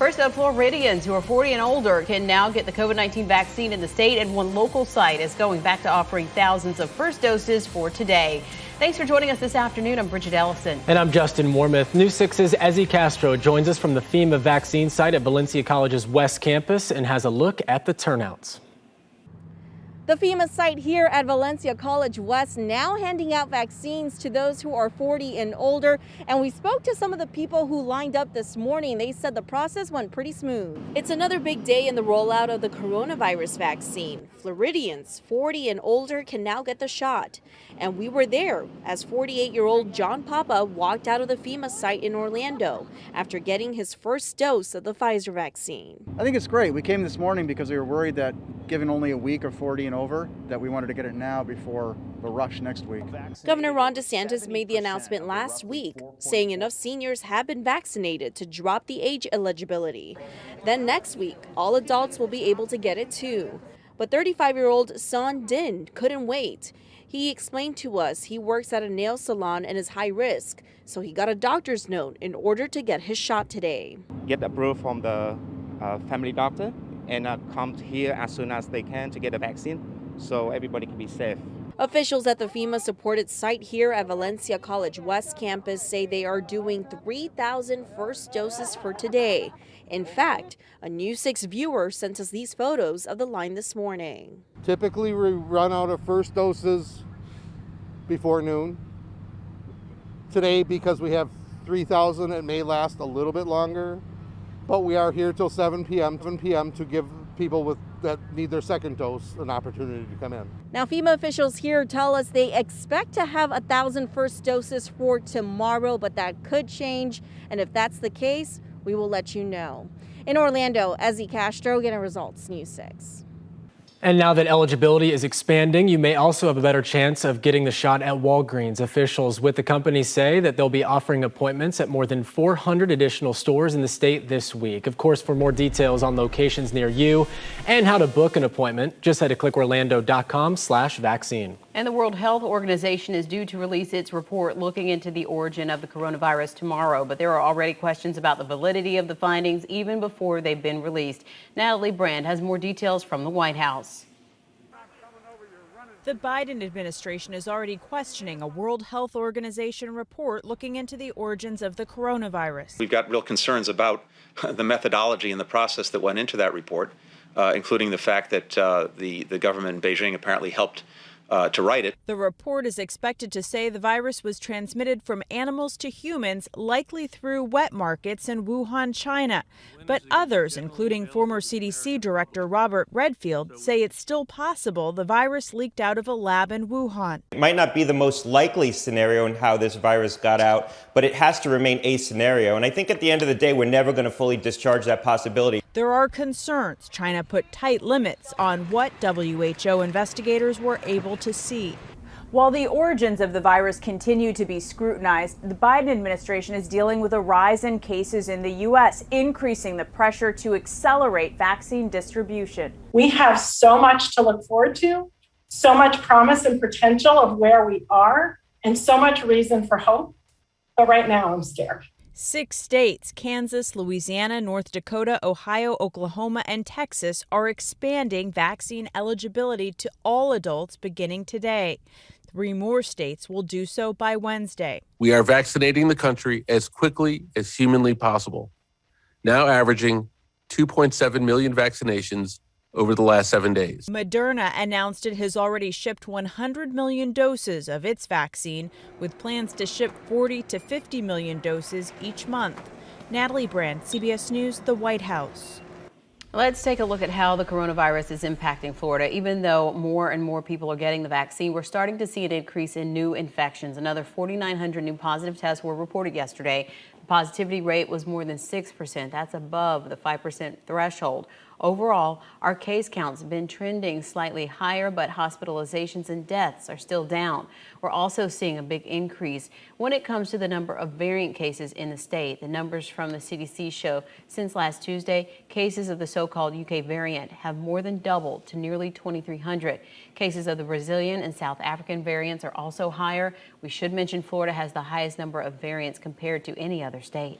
First up, Floridians who are 40 and older can now get the COVID-19 vaccine in the state, and one local site is going back to offering thousands of first doses for today. Thanks for joining us this afternoon. I'm Bridget Ellison. And I'm Justin Warmoth. News 6's Ezzy Castro joins us from the FEMA vaccine site at Valencia College's West Campus and has a look at the turnouts. The FEMA site here at Valencia College West now handing out vaccines to those who are 40 and older. And we spoke to some of the people who lined up this morning. They said the process went pretty smooth. It's another big day in the rollout of the coronavirus vaccine. Floridians 40 and older can now get the shot. And we were there as 48-year-old John Papa walked out of the FEMA site in Orlando after getting his first dose of the Pfizer vaccine. I think it's great. We came this morning because we were worried that given only a week of 40 and over, that we wanted to get it now before the rush next week. Governor Ron DeSantis made the announcement last week, saying enough seniors have been vaccinated to drop the age eligibility. Then next week, all adults will be able to get it too. But 35-year-old Son Din couldn't wait. He explained to us he works at a nail salon and is high risk, so he got a doctor's note in order to get his shot today. Get approved from the family doctor and come here as soon as they can to get a vaccine so everybody can be safe. Officials at the FEMA-supported site here at Valencia College West Campus say they are doing 3,000 first doses for today. In fact, a News 6 viewer sent us these photos of the line this morning. Typically, we run out of first doses before noon. Today, because we have 3,000, it may last a little bit longer, but we are here till 7 p.m. to give people that need their second dose an opportunity to come in. Now, FEMA officials here tell us they expect to have 1,000 first doses for tomorrow, but that could change. And if that's the case, we will let you know. In Orlando, Ezzy Castro, getting results, News 6. And now that eligibility is expanding, you may also have a better chance of getting the shot at Walgreens. Officials with the company say that they'll be offering appointments at more than 400 additional stores in the state this week. Of course, for more details on locations near you and how to book an appointment, just head to clickorlando.com/vaccine. And the World Health Organization is due to release its report looking into the origin of the coronavirus tomorrow. But there are already questions about the validity of the findings even before they've been released. Natalie Brand has more details from the White House. The Biden administration is already questioning a World Health Organization report looking into the origins of the coronavirus. We've got real concerns about the methodology and the process that went into that report, including the fact that the government in Beijing apparently helped to write it. The report is expected to say the virus was transmitted from animals to humans, likely through wet markets in Wuhan, China. But others, including former CDC Director Robert Redfield, say it's still possible the virus leaked out of a lab in Wuhan. It might not be the most likely scenario in how this virus got out, but it has to remain a scenario. And I think at the end of the day, we're never going to fully discharge that possibility. There are concerns China put tight limits on what WHO investigators were able to see. While the origins of the virus continue to be scrutinized, the Biden administration is dealing with a rise in cases in the U.S., increasing the pressure to accelerate vaccine distribution. We have so much to look forward to, so much promise and potential of where we are, and so much reason for hope. But right now, I'm scared. 6 states, Kansas, Louisiana, North Dakota, Ohio, Oklahoma, and Texas, are expanding vaccine eligibility to all adults beginning today. 3 more states will do so by Wednesday. We are vaccinating the country as quickly as humanly possible, now averaging 2.7 million vaccinations over the last 7 days. Moderna announced it has already shipped 100 million doses of its vaccine, with plans to ship 40 to 50 million doses each month. Natalie Brand, CBS News, the White House. Let's take a look at how the coronavirus is impacting Florida. Even though more and more people are getting the vaccine, we're starting to see an increase in new infections. Another 4,900 new positive tests were reported yesterday. The positivity rate was more than 6%. That's above the 5% threshold. Overall, our case counts have been trending slightly higher, but hospitalizations and deaths are still down. We're also seeing a big increase when it comes to the number of variant cases in the state. The numbers from the CDC show since last Tuesday, cases of the so-called UK variant have more than doubled to nearly 2,300. Cases of the Brazilian and South African variants are also higher. We should mention Florida has the highest number of variants compared to any other state.